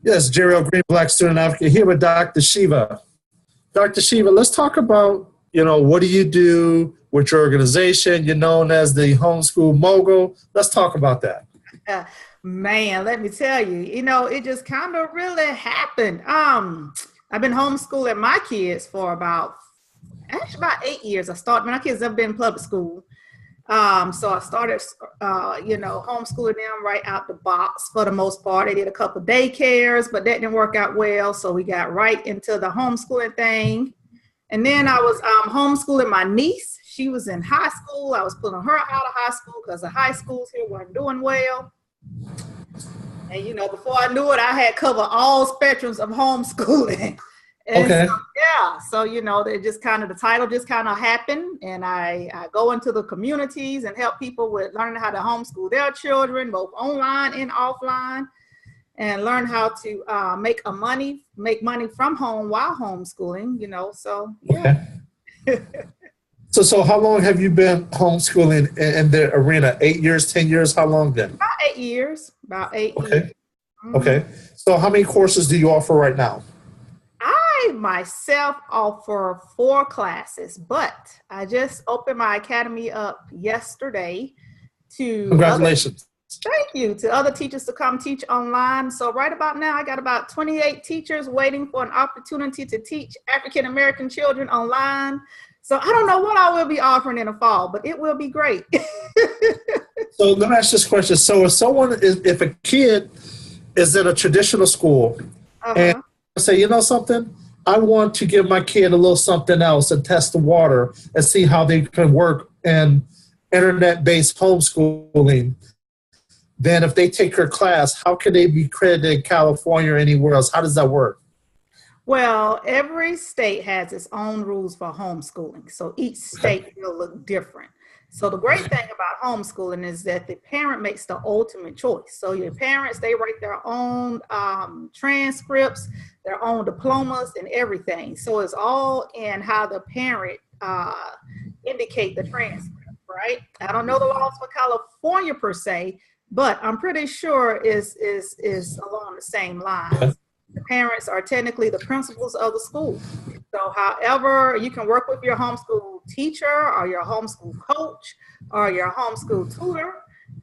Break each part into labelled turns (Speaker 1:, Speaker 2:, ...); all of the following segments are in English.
Speaker 1: Yes, Jerry O. Green, Black Student Advocate, here with Dr. Sheva. Dr. Sheva, let's talk about, what do you do with your organization? You're known as the Homeschool Mogul. Let's talk about that.
Speaker 2: Man, let me tell you, it just kind of really happened. I've been homeschooling my kids for about 8 years. I started, my kids have been in public school. So I started, homeschooling them right out the box for the most part. I did a couple of daycares, but that didn't work out well. So we got right into the homeschooling thing. And then I was homeschooling my niece. She was in high school. I was pulling her out of high school because the high schools here weren't doing well. And, before I knew it, I had covered all spectrums of homeschooling. And
Speaker 1: okay.
Speaker 2: They just the title just kind of happened. And I go into the communities and help people with learning how to homeschool their children, both online and offline, and learn how to make money from home while homeschooling, so yeah.
Speaker 1: Okay. So how long have you been homeschooling in the arena? 8 years, 10 years? How long then?
Speaker 2: About 8 years.
Speaker 1: Okay.
Speaker 2: Mm-hmm.
Speaker 1: Okay. So how many courses do you offer right now?
Speaker 2: I myself offer 4 classes, but I just opened my academy up yesterday to
Speaker 1: Congratulations.
Speaker 2: Thank you to other teachers to come teach online. So right about now, I got about 28 teachers waiting for an opportunity to teach African American children online. So I don't know what I will be offering in the fall, but it will be great.
Speaker 1: So let me ask this question. So if a kid is in a traditional school and say, something, I want to give my kid a little something else and test the water and see how they can work in internet-based homeschooling, then if they take your class, how can they be credited in California or anywhere else? How does that work?
Speaker 2: Well, every state has its own rules for homeschooling. So each state will look different. So the great thing about homeschooling is that the parent makes the ultimate choice. So your parents, they write their own transcripts, their own diplomas and everything. So it's all in how the parent indicate the transcript, right? I don't know the laws for California per se, but I'm pretty sure is along the same lines. The parents are technically the principals of the school. So however, you can work with your homeschool teacher or your homeschool coach or your homeschool tutor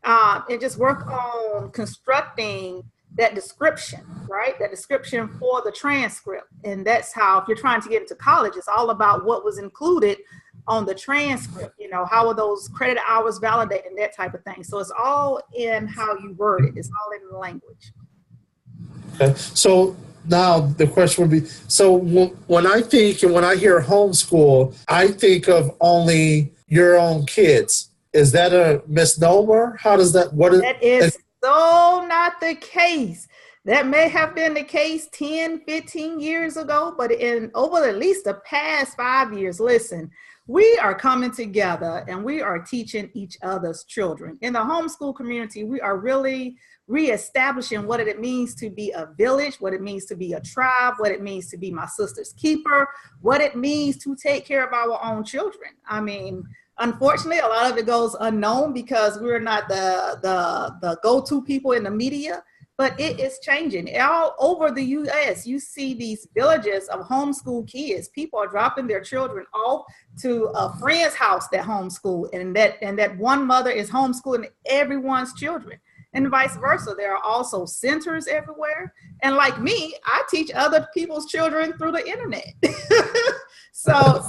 Speaker 2: and just work on constructing that description, right? That description for the transcript. And that's how, if you're trying to get into college, it's all about what was included on the transcript, how are those credit hours validated and that type of thing. So it's all in how you word it. It's all in the language.
Speaker 1: Okay. So now the question would be, so when I hear homeschool, I think of only your own kids. Is that a misnomer? That is
Speaker 2: so not the case. That may have been the case 10, 15 years ago, but over at least the past 5 years, listen, we are coming together and we are teaching each other's children. In the homeschool community, we are really reestablishing what it means to be a village, what it means to be a tribe, what it means to be my sister's keeper, what it means to take care of our own children. I mean, unfortunately, a lot of it goes unknown because we're not the go-to people in the media, but it is changing. All over the U.S., you see these villages of homeschool kids. People are dropping their children off to a friend's house that homeschool, and that one mother is homeschooling everyone's children. And vice versa. There are also centers everywhere. And like me, I teach other people's children through the internet. So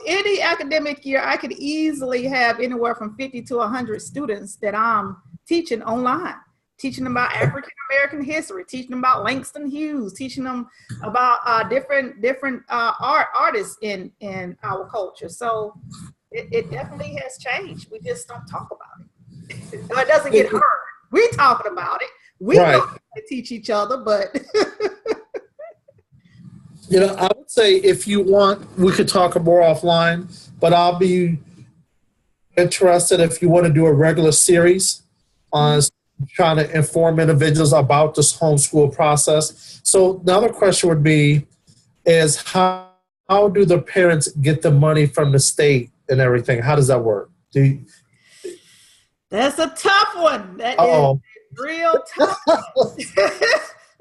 Speaker 2: any academic year, I could easily have anywhere from 50 to 100 students that I'm teaching online, teaching them about African American history, teaching them about Langston Hughes, teaching them about different artists in our culture. So it definitely has changed. We just don't talk about it. So it doesn't get heard. We're talking about it. We know how to teach each other, but
Speaker 1: I would say if you want, we could talk more offline, but I'll be interested if you want to do a regular series on trying to inform individuals about this homeschool process. So the other question would be is how do the parents get the money from the state and everything? How does that work?
Speaker 2: That's a tough one. That is real tough.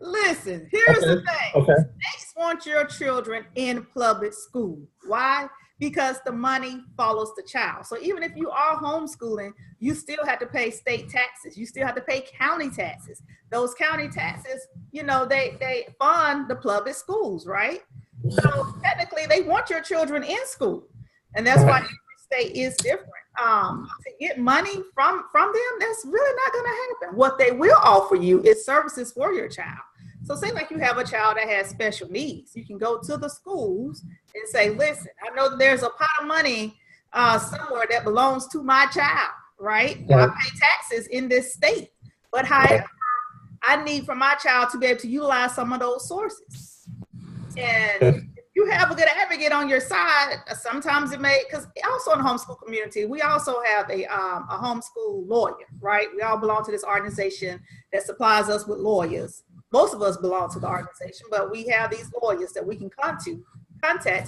Speaker 2: Listen, here's the thing.
Speaker 1: Okay.
Speaker 2: States want your children in public school. Why? Because the money follows the child. So even if you are homeschooling, you still have to pay state taxes. You still have to pay county taxes. Those county taxes, they fund the public schools, right? So technically, they want your children in school. And that's why every state is different. To get money from them, that's really not going to happen. What they will offer you is services for your child. So say like you have a child that has special needs. You can go to the schools and say, listen, I know that there's a pot of money somewhere that belongs to my child, right? I pay taxes in this state. But however, I need for my child to be able to utilize some of those sources. And if you have a good advocate on your side, sometimes it may, because also in the homeschool community, we also have a homeschool lawyer, right? We all belong to this organization that supplies us with lawyers. Most of us belong to the organization, but we have these lawyers that we can contact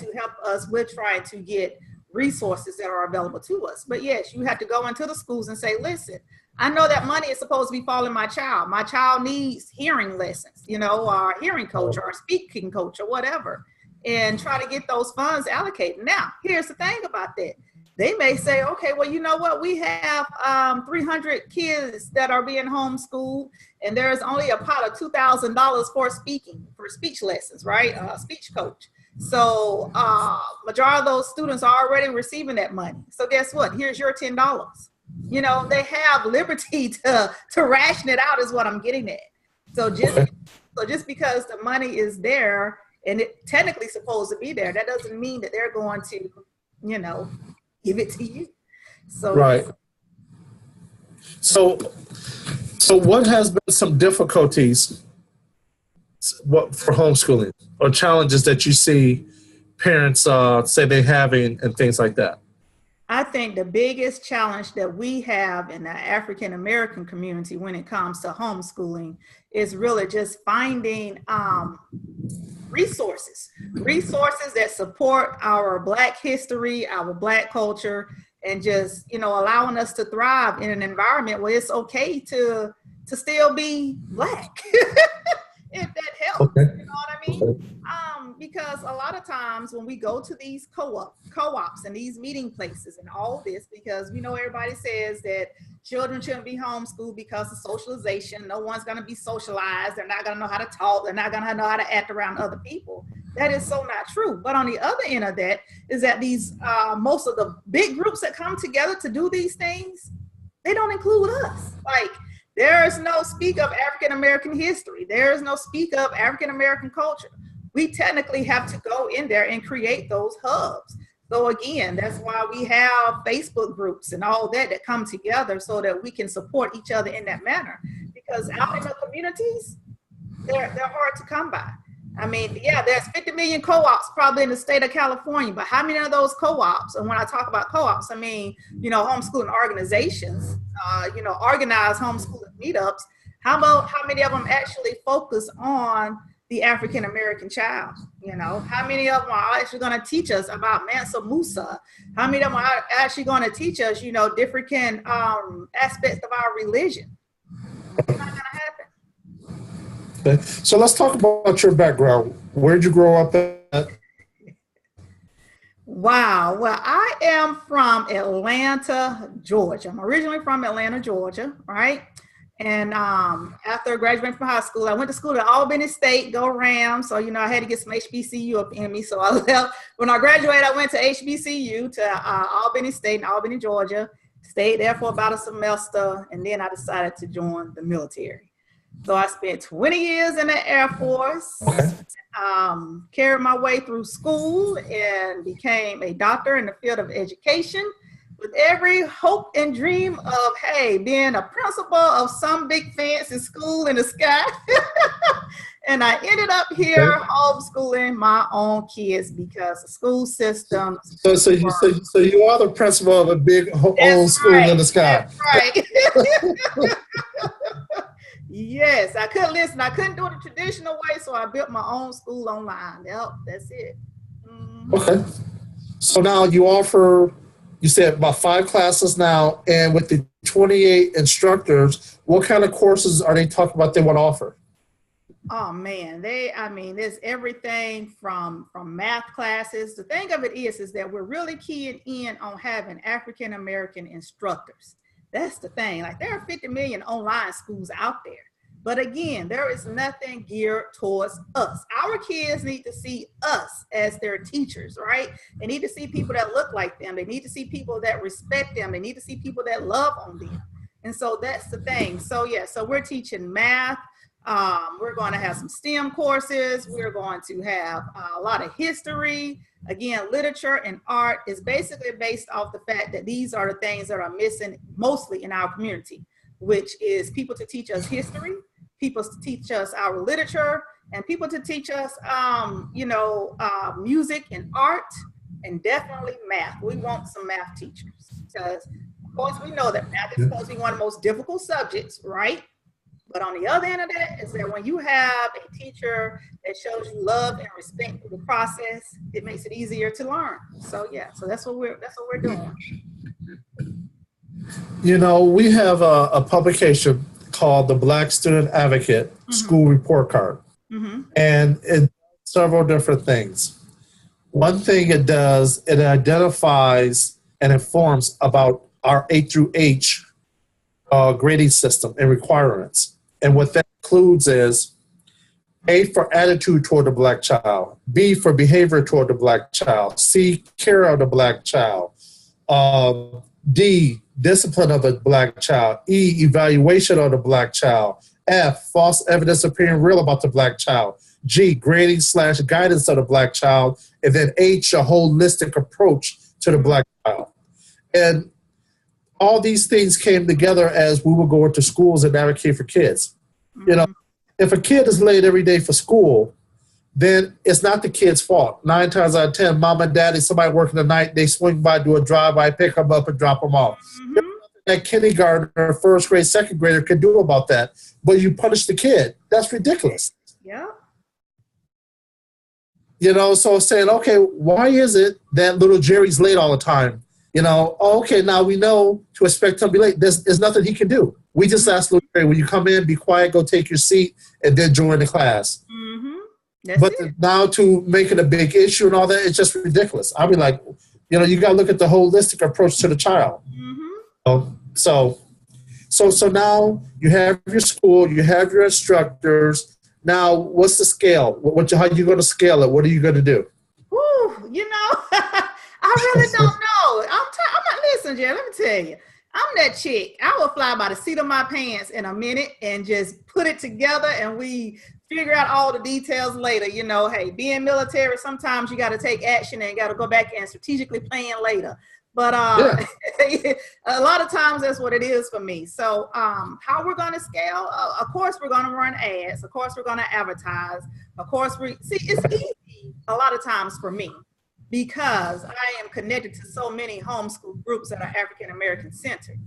Speaker 2: to help us with trying to get resources that are available to us. But yes, you have to go into the schools and say, listen, I know that money is supposed to be following my child. My child needs hearing lessons, or hearing coach or speaking coach or whatever, and try to get those funds allocated. Now, here's the thing about that. They may say, okay, well, you know what? We have 300 kids that are being homeschooled, and there's only a pot of $2,000 for speech lessons, right? Speech coach. So majority of those students are already receiving that money. So guess what? Here's your $10. They have liberty to ration it out is what I'm getting at. So just because the money is there and it technically supposed to be there, that doesn't mean that they're going to, give it to you. So
Speaker 1: right. So what has been some difficulties for homeschooling or challenges that you see parents say they're having and things like that?
Speaker 2: I think the biggest challenge that we have in the African American community when it comes to homeschooling is really just finding resources that support our Black history, our Black culture, and just, allowing us to thrive in an environment where it's okay to still be Black. If that helps,
Speaker 1: okay.
Speaker 2: You know what I mean? Because a lot of times when we go to these co-ops and these meeting places and all this, because everybody says that children shouldn't be homeschooled because of socialization. No one's going to be socialized. They're not going to know how to talk. They're not going to know how to act around other people. That is so not true. But on the other end of that is that these most of the big groups that come together to do these things, they don't include us. Like, there is no speak of African American history. There is no speak of African American culture. We technically have to go in there and create those hubs. So again, that's why we have Facebook groups and all that come together so that we can support each other in that manner. Because out in the communities, they're hard to come by. I mean, yeah, there's 50 million co-ops probably in the state of California, but how many of those co-ops, and when I talk about co-ops, I mean, homeschooling organizations, organized homeschooling meetups, how many of them actually focus on the African American child? How many of them are actually going to teach us about Mansa Musa? How many of them are actually going to teach us, different aspects of our religion? It's not going to happen.
Speaker 1: Okay. So let's talk about your background. Where'd you grow up at?
Speaker 2: Wow. Well, I am from Atlanta, Georgia. I'm originally from Atlanta, Georgia, right? And after graduating from high school, I went to school at Albany State, go Rams. So, I had to get some HBCU up in me. So I left. When I graduated, I went to HBCU, to Albany State in Albany, Georgia. Stayed there for about a semester. And then I decided to join the military. So I spent 20 years in the Air Force, carried my way through school and became a doctor in the field of education with every hope and dream of, hey, being a principal of some big fancy school in the sky. And I ended up here homeschooling my own kids because the school system.
Speaker 1: So you are the principal of a big old school in the sky.
Speaker 2: That's right. Yes, I couldn't do it the traditional way, so I built my own school online. Yep, that's it. Mm-hmm.
Speaker 1: Okay. So now you said about 5 classes now, and with the 28 instructors, what kind of courses are they talking about they want to offer?
Speaker 2: Oh man, there's everything from math classes. The thing of it is that we're really keying in on having African American instructors. That's the thing. Like there are 50 million online schools out there. But again, there is nothing geared towards us. Our kids need to see us as their teachers, right? They need to see people that look like them. They need to see people that respect them. They need to see people that love on them. And so that's the thing. So yeah, so we're teaching math. We're going to have some STEM courses. We're going to have a lot of history. Again, literature and art is basically based off the fact that these are the things that are missing mostly in our community, which is people to teach us history, people to teach us our literature, and people to teach us, music and art, and definitely math. We want some math teachers because, of course, we know that math is supposed to be one of the most difficult subjects, right? But on the other end of that is that when you have a teacher that shows you love and respect for the process, it makes it easier to learn. So yeah, so that's what we're doing.
Speaker 1: You know, we have a publication called the Black Student Advocate School Report Card, and it does several different things. One thing it does, it identifies and informs about our A through H grading system and requirements. And what that includes is A, for attitude toward the Black child, B, for behavior toward the Black child, C, care of the Black child, D, discipline of the Black child, E, evaluation of the Black child, F, false evidence appearing real about the Black child, G, grading / guidance of the Black child, and then H, a holistic approach to the Black child. And all these things came together as we would go into schools and advocate for kids. You know, if a kid is late every day for school, then it's not the kid's fault. 9 times out of 10, mom and daddy, somebody working the night, they swing by, do a drive-by, pick them up and drop them off. There's nothing that kindergartner, first grade, second grader can do about that. But you punish the kid. That's ridiculous.
Speaker 2: Yeah.
Speaker 1: You know, so saying, okay, why is it that little Jerry's late all the time? You know, okay, now we know to expect him to be late. There's nothing he can do. We just ask little Jerry, when you come in, be quiet, go take your seat, and then join the class. But now to make it a big issue and all that, it's just ridiculous. I'll be like, you know, you got to look at the holistic approach to the child. So now you have your school, you have your instructors. Now, what's the scale? How are you going to scale it? What are you going to do?
Speaker 2: Whew, you know, I really don't know. Listen, Jerry, let me tell you. I'm that chick. I will fly by the seat of my pants in a minute and just put it together, and we figure out all the details later. You know, hey, being military, sometimes you got to take action and got to go back and strategically plan later. But a lot of times that's what it is for me. So how we're going to scale? Of course, we're going to run ads. Of course, we're going to advertise. Of course, it's easy a lot of times for me, because I am connected to so many homeschool groups that are African-American centered.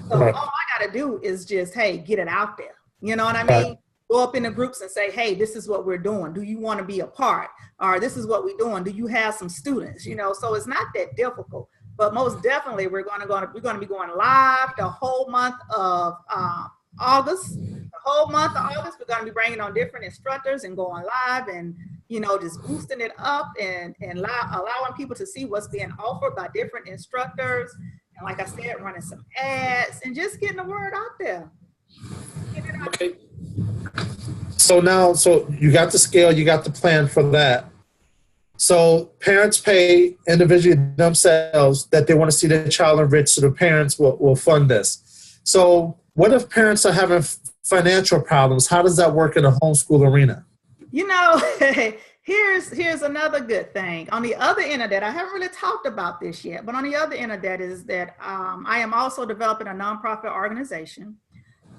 Speaker 2: So all I got to do is just, hey, get it out there. You know what I mean? Go up in the groups and say, hey, this is what we're doing. Do you want to be a part? Or this is what we're doing. Do you have some students? You know, so it's not that difficult. But most definitely, we're going to be going live the whole month of August. The whole month of August, we're going to be bringing on different instructors and going live and, you know, just boosting it up and allowing people to see what's being offered by different instructors. And like I said, running some ads and just getting the word out there.
Speaker 1: Okay. So you got the scale, you got the plan for that. So parents pay individually themselves that they want to see their child enriched, so the parents will fund this. So what if parents are having financial problems? How does that work in a homeschool arena?
Speaker 2: You know, here's another good thing. On the other end of that, I haven't really talked about this yet, but on the other end of that is that I am also developing a nonprofit organization.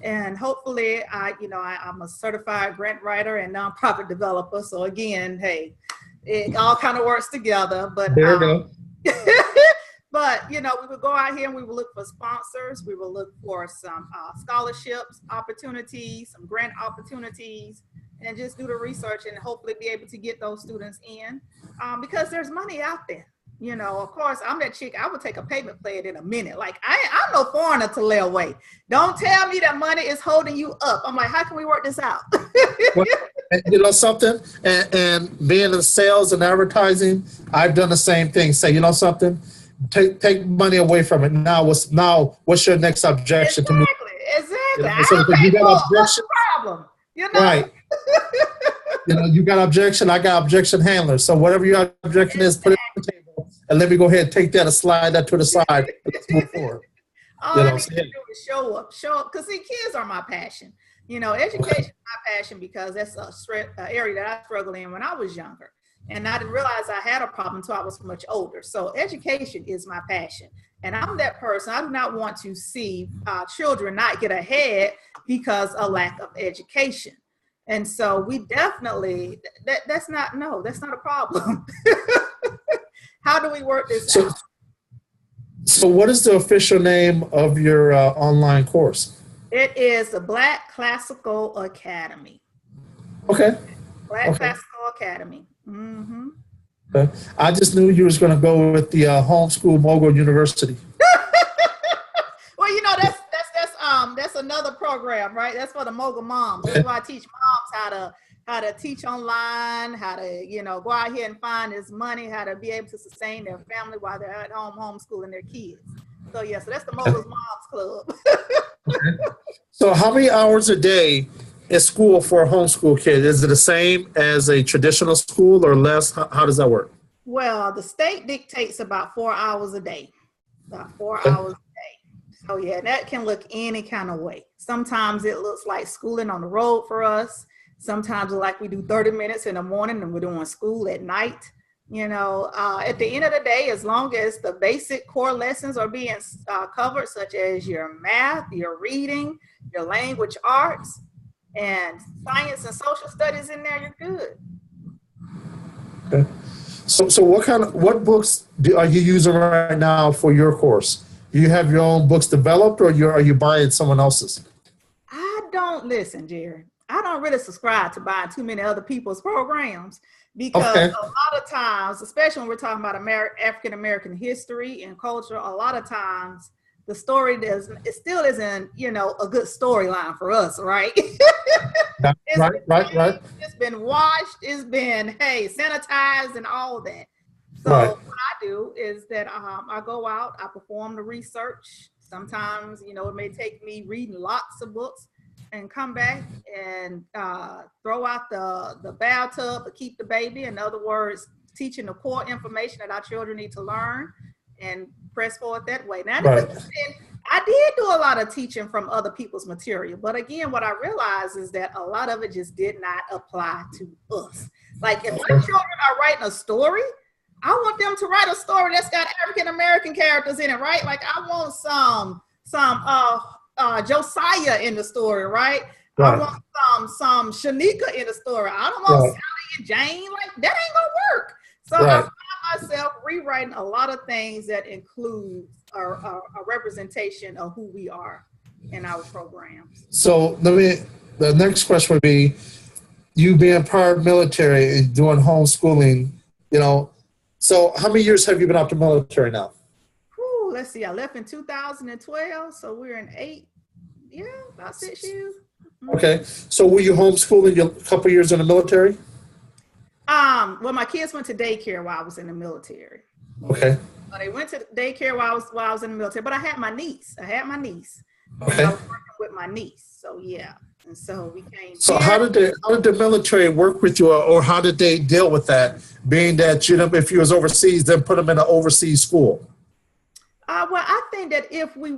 Speaker 2: And hopefully, I'm a certified grant writer and nonprofit developer. So again, hey, it all kind of works together. But
Speaker 1: there we go.
Speaker 2: But, you know, we would go out here and we would look for sponsors. We will look for some scholarships, opportunities, some grant opportunities, and just do the research and hopefully be able to get those students in because there's money out there. You know, of course, I'm that chick. I would take a payment plan in a minute. Like, I'm no foreigner to lay away. Don't tell me that money is holding you up. I'm like, how can we work this out?
Speaker 1: And you know something? And being in sales and advertising, I've done the same thing. Say, you know something? Take money away from it. What's your next objection to move?
Speaker 2: Exactly.
Speaker 1: So
Speaker 2: I'll
Speaker 1: you
Speaker 2: pay
Speaker 1: got
Speaker 2: for it. What's
Speaker 1: objection,
Speaker 2: the problem? You know?
Speaker 1: right? You got objection. I got objection handler. So whatever your objection is, put it on the table, and let me go ahead and take that and slide that to the side. Let's move forward.
Speaker 2: All I need to do is show up, because see, kids are my passion. Education is my passion because that's an area that I struggled in when I was younger. And I didn't realize I had a problem until I was much older. So education is my passion. And I'm that person. I do not want to see children not get ahead because of lack of education. And so we definitely, that's not a problem. How do we work this out?
Speaker 1: So what is the official name of your online course?
Speaker 2: It is the Black Classical Academy.
Speaker 1: Okay.
Speaker 2: Black Classical Academy. Mm-hmm.
Speaker 1: Okay. I just knew you was going to go with the Homeschool Mogul University.
Speaker 2: Well, that's another program, right? That's for the Mogul moms. That's why I teach moms how to teach online, how to go out here and find this money, how to be able to sustain their family while they're at home homeschooling their kids. So so that's the Mogul Moms Club.
Speaker 1: So how many hours a day is school for a homeschool kid? Is it the same as a traditional school or less? How does that work?
Speaker 2: Well, the state dictates about 4 hours a day. About 4 hours a day. So that can look any kind of way. Sometimes it looks like schooling on the road for us. Sometimes like we do 30 minutes in the morning and we're doing school at night. At the end of the day, as long as the basic core lessons are being covered, such as your math, your reading, your language arts, and science and social studies in there, you're good.
Speaker 1: Okay. So what books are you using right now for your course? Do you have your own books developed, or are you buying someone else's?
Speaker 2: I don't listen, Jerry. I don't really subscribe to buying too many other people's programs because a lot of times, especially when we're talking about African American history and culture, a lot of times the story still isn't, a good storyline for us, right? Right. It's been washed, it's been, sanitized and all that. So what I do is that I go out, I perform the research. Sometimes, it may take me reading lots of books and come back and throw out the bathtub to keep the baby. In other words, teaching the core information that our children need to learn and press forward that way. Now, I did do a lot of teaching from other people's material, but again, what I realized is that a lot of it just did not apply to us. Like if my children are writing a story, I want them to write a story that's got African American characters in it, right? Like I want some Josiah in the story, right? I want some Shanika in the story. I don't want Sally and Jane. Like that ain't gonna work. So I find myself rewriting a lot of things that include a representation of who we are in our programs.
Speaker 1: So the next question would be, you being prior military and doing homeschooling, so how many years have you been out the military now?
Speaker 2: Let's see, I left in 2012, so we're in about 6 years. Mm-hmm.
Speaker 1: Okay, so were you homeschooling a couple years in the military?
Speaker 2: Well, my kids went to daycare while I was in the military.
Speaker 1: Okay.
Speaker 2: So they went to daycare while I was in the military, but I had my niece.
Speaker 1: Okay.
Speaker 2: I was working with my niece, so and so we came.
Speaker 1: So how did the military work with you, or how did they deal with that? Being that if you was overseas, then put them in an overseas school.
Speaker 2: Well, I think that if we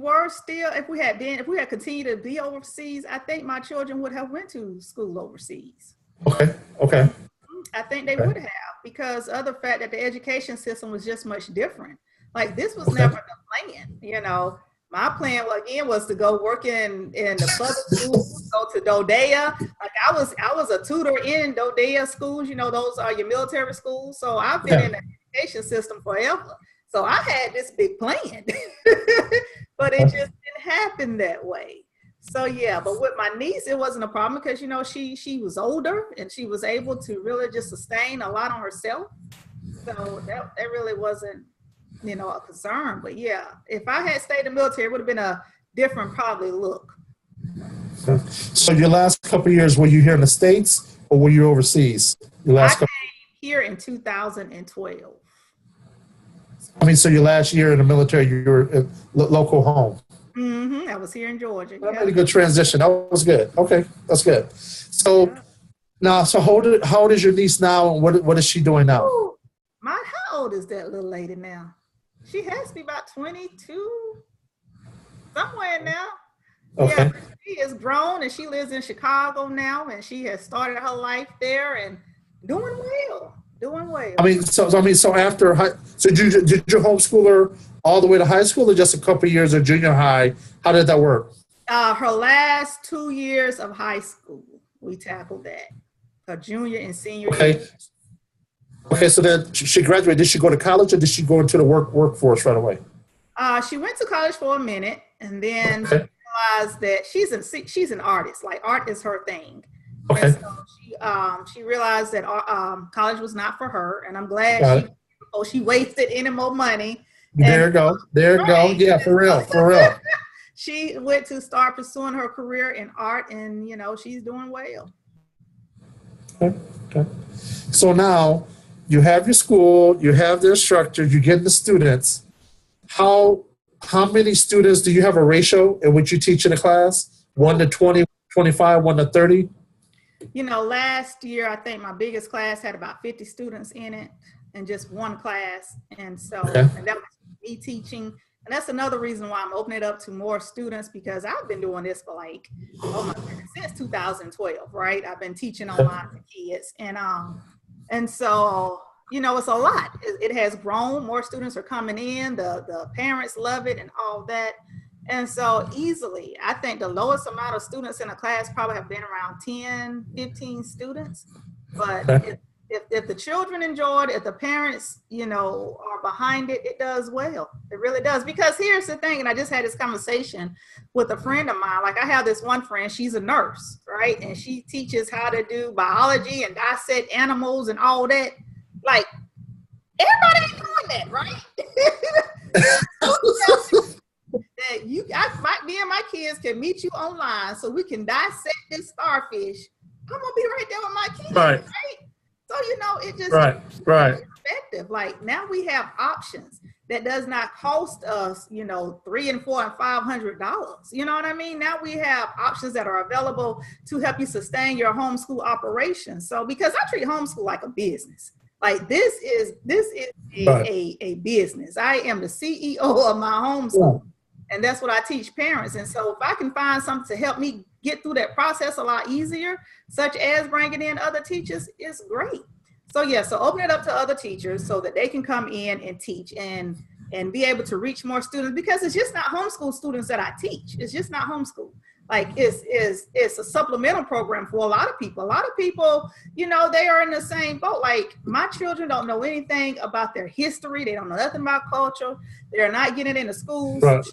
Speaker 2: had continued to be overseas, I think my children would have went to school overseas.
Speaker 1: Okay.
Speaker 2: I think they would have, because of the fact that the education system was just much different. Like this was never the plan, My plan was to go work in the public schools, go to Dodea. Like I was a tutor in Dodea schools, those are your military schools. So I've been in the education system forever. So I had this big plan, but it just didn't happen that way. So but with my niece, it wasn't a problem because, she was older and she was able to really just sustain a lot on herself. So that really wasn't, a concern. But if I had stayed in the military, it would have been a different probably look.
Speaker 1: So your last couple of years, were you here in the States or were you overseas? Your
Speaker 2: I
Speaker 1: last
Speaker 2: came here in 2012.
Speaker 1: I mean, so your last year in the military, you were at local home.
Speaker 2: I was here in Georgia.
Speaker 1: That made a good transition. That was good. Okay, that's good. So now, so how old is your niece now, and what is she doing now?
Speaker 2: Ooh, how old is that little lady now? She has to be about 22, somewhere now.
Speaker 1: Okay.
Speaker 2: Yeah, she is grown and she lives in Chicago now, and she has started her life there and doing well. Doing well.
Speaker 1: I mean, so after high, so did you homeschool her all the way to high school, or just a couple of years of junior high? How did that work?
Speaker 2: Her last 2 years of high school, we tackled that. Her junior and senior year.
Speaker 1: Okay, so then she graduated. Did she go to college, or did she go into the workforce right away?
Speaker 2: She went to college for a minute, and then she realized that she's an artist. Like, art is her thing.
Speaker 1: Okay.
Speaker 2: And so she realized that college was not for her, and I'm glad she wasted any more money.
Speaker 1: There you go. Yeah, for real.
Speaker 2: She went to start pursuing her career in art, and she's doing well.
Speaker 1: Okay. So now you have your school, you have the instructors, you get the students. How many students do you have a ratio in which you teach in a class? 1 to 20, 25, 1 to 30?
Speaker 2: Last year, I think my biggest class had about 50 students in it, and just one class. And so, and that was me teaching. And that's another reason why I'm opening it up to more students, because I've been doing this for since 2012, right? I've been teaching online to kids. And so, it's a lot. It has grown. More students are coming in. The parents love it and all that. And so easily, I think the lowest amount of students in a class probably have been around 10, 15 students. But if the children enjoy it, if the parents, are behind it, it does well. It really does. Because here's the thing, and I just had this conversation with a friend of mine. Like, I have this one friend, she's a nurse, right? And she teaches how to do biology and dissect animals and all that. Like, everybody ain't doing that, right? That me and my kids can meet you online so we can dissect this starfish. I'm gonna be right there with my kids, right? So it just perspective. Like, now we have options that does not cost us, $300 and $400 and $500. You know what I mean? Now we have options that are available to help you sustain your homeschool operations. So, because I treat homeschool like a business. Like, this is a business. I am the CEO of my homeschool. And that's what I teach parents. And so if I can find something to help me get through that process a lot easier, such as bringing in other teachers, it's great. So so open it up to other teachers so that they can come in and teach and be able to reach more students, because it's just not homeschool students that I teach. It's just not homeschool. Like, it's a supplemental program for a lot of people. A lot of people, they are in the same boat. Like, my children don't know anything about their history. They don't know nothing about culture. They're not getting into schools. Right.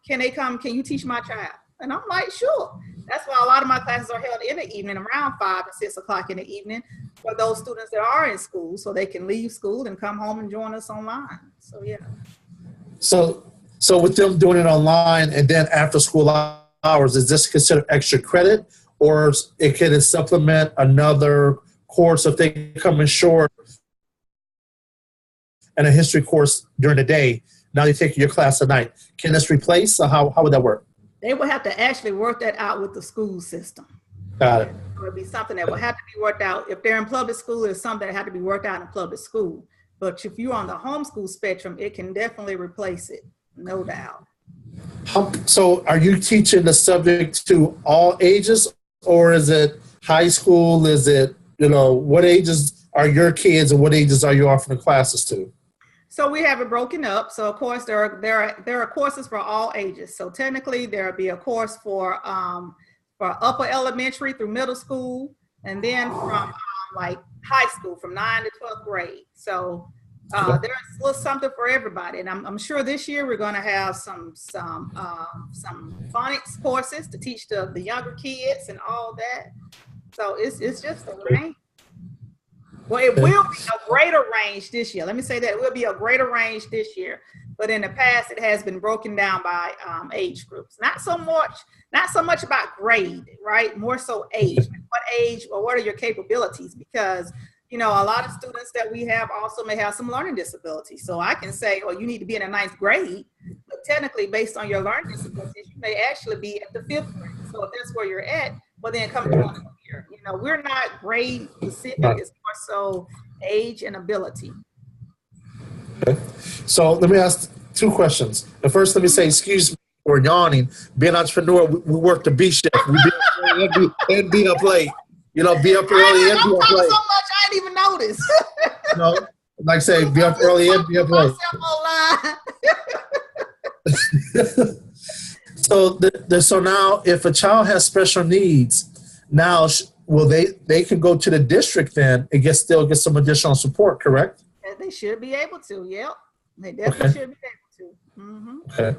Speaker 2: Can they come? Can you teach my child? And I'm like, sure. That's why a lot of my classes are held in the evening, around 5 and 6 o'clock in the evening, for those students that are in school, so they can leave school and come home and join us online. So, yeah.
Speaker 1: So with them doing it online and then after school hours, is this considered extra credit, or it can supplement another course if they come in short and a history course during the day? Now you take your class at night. Can this replace, or how would that work?
Speaker 2: They would have to actually work that out with the school system.
Speaker 1: Got it.
Speaker 2: It would be something that would have to be worked out. If they're in public school, it's something that had to be worked out in public school. But if you're on the homeschool spectrum, it can definitely replace it, no doubt.
Speaker 1: So are you teaching the subject to all ages, or is it high school? Is it, what ages are your kids and what ages are you offering classes to?
Speaker 2: So we have it broken up. So of course there are courses for all ages. So technically there'll be a course for upper elementary through middle school, and then from like high school from 9 to 12th grade. So there's something for everybody. And I'm sure this year we're going to have some phonics courses to teach the younger kids and all that. So it's just a range. Well, it will be a greater range this year. Let me say that it will be a greater range this year. But in the past, it has been broken down by age groups. Not so much about grade, right? More so age. what age or what are your capabilities? Because, you know, a lot of students that we have also may have some learning disabilities. So I can say, well, you need to be in the 9th grade, but technically based on your learning disabilities, you may actually be at the 5th grade. So if that's where you're at, well then come join us here. You know, we're not grade specific, it's more so age and ability.
Speaker 1: Okay. So let me ask 2 questions. The first, let me say, excuse me for yawning. Being an entrepreneur, we work the B shift. We be up early and be up late. You know, be up early and be up late.
Speaker 2: So much, I didn't even notice.
Speaker 1: You know, like I say, be up early and be up late. So now, if a child has special needs, now they can go to the district then and still get some additional support, correct?
Speaker 2: They should be able to. Yep, they definitely should be able to. Mm-hmm.
Speaker 1: Okay.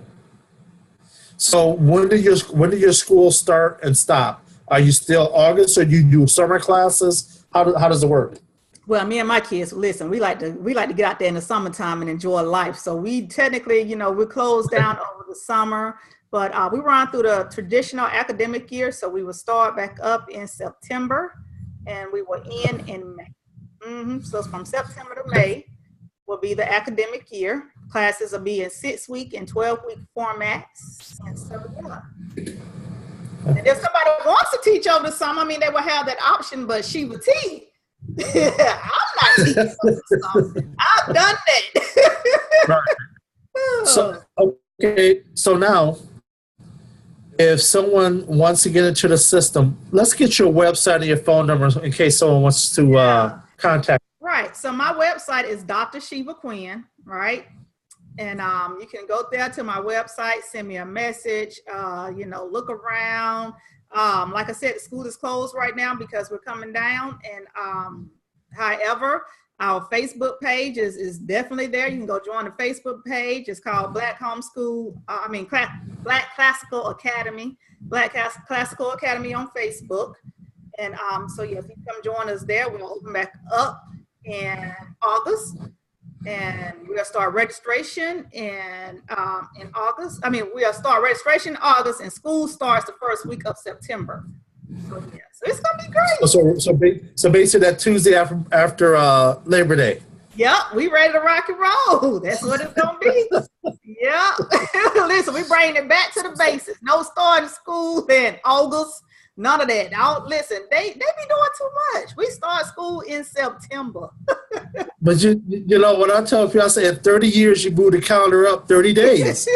Speaker 1: So when do your schools start and stop? Are you still August, or you do summer classes? How does it work?
Speaker 2: Well, me and my kids, listen, we like to get out there in the summertime and enjoy life. So we technically, you know, we're closed down over the summer, but we run through the traditional academic year. So we will start back up in September, and we will end in May. Mm-hmm. So from September to May will be the academic year. Classes will be in 6-week and 12-week formats. And so, yeah. And if somebody wants to teach over the summer, I mean, they will have that option, but she would teach. I'm not teaching over the summer. I've done that.
Speaker 1: Right. So, okay. So now, if someone wants to get into the system, let's get your website and your phone number in case someone wants to contact.
Speaker 2: Right. So my website is Dr. Sheva Quinn, right? And you can go there to my website, send me a message, you know, look around. Like I said, the school is closed right now because we're coming down. And however, our Facebook page is definitely there. You can go join the Facebook page. It's called Black Homeschool. Black Classical Academy. Black Classical Academy on Facebook. And so yeah, if you come join us there, we'll open back up in August. And we'll start registration in August. I mean, we'll start registration in August, and school starts the first week of September. So yeah, so it's gonna be great.
Speaker 1: So basically that Tuesday after Labor Day.
Speaker 2: Yep, we ready to rock and roll. That's what it's gonna be. Yeah. Listen, we bringing it back to the basics. No starting school in August. None of that. Listen, they be doing too much. We start school in September.
Speaker 1: But you know what I tell people, I say in 30 years you move the calendar up 30 days.